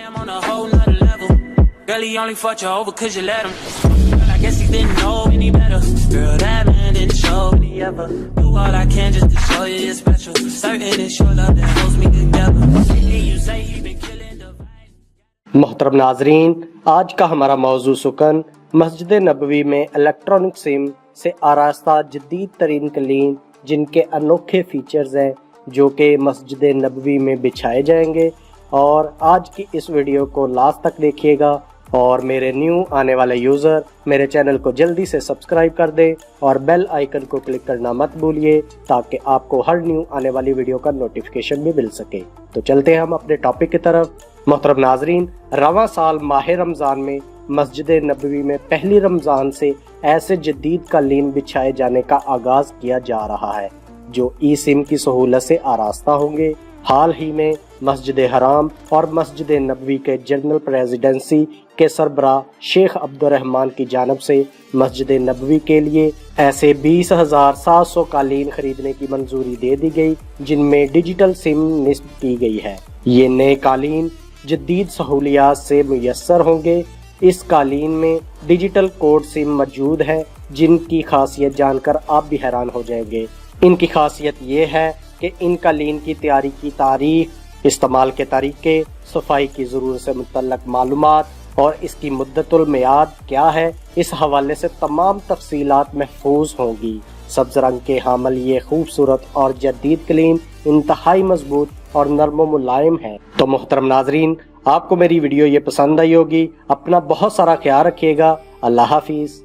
I'm on a whole nother level. Girl, he only fucked you over 'cause you let him. Girl, I guess he didn't know any better. Girl, that man didn't show me ever. Do all I can just to show you you're special. Certain it's your love that holds me together. And you say he been killing the vibe. मोहतरम नाजरीन, आज का हमारा मौजू सुकन मस्जिद नबवी में electronic SIM से आरास्ता जदीद तरीन कलीन जिनके अनोखे फीचर्स हैं जो कि मस्जिद नबवी में बिछाए जाएंगे। और आज की इस वीडियो को लास्ट तक देखिएगा और मेरे न्यू आने वाले यूज़र मेरे चैनल को जल्दी से सब्सक्राइब कर दें और बेल आइकन को क्लिक करना मत भूलिए ताकि आपको हर न्यू आने वाली वीडियो का नोटिफिकेशन भी मिल सके। तो चलते हैं हम अपने टॉपिक की तरफ। मोहतरम नाजरीन, रवां साल माह रमज़ान में मस्जिद नबवी में पहली रमज़ान से ऐसे जदीद कालीन बिछाए जाने का आगाज़ किया जा रहा है जो ई सिम की सहूलत से आरास्ता होंगे। हाल ही में मस्जिद हराम और मस्जिद नबवी के जनरल प्रेसिडेंसी के सरबरा शेख अब्दुर्रहमान की जानिब से मस्जिद नबवी के लिए ऐसे 20,700 कालीन खरीदने की मंजूरी दे दी गई जिनमें डिजिटल सिम निस्ब की गई है। ये नए कालीन जदीद सहूलियात से मुयस्सर होंगे। इस कालीन में डिजिटल कोड सिम मौजूद है जिनकी खासियत जानकर आप भी हैरान हो जाएंगे। इनकी खासियत ये है कि इन कालीन की तैयारी की तारीख, इस्तेमाल के तरीके, सफाई की ज़रूरत से मुतल्लक मालूमात और इसकी मुद्दतुल मियाद क्या है, इस हवाले से तमाम तफसीलात महफूज होंगी। सब्ज रंग के हामल ये खूबसूरत और जदीद कालीन इंतहाई मजबूत और नरम मुलायम है। तो मोहतरम नाजरीन, आपको मेरी वीडियो ये पसंद आई होगी। अपना बहुत सारा ख्याल रखिएगा। अल्लाह हाफिज़।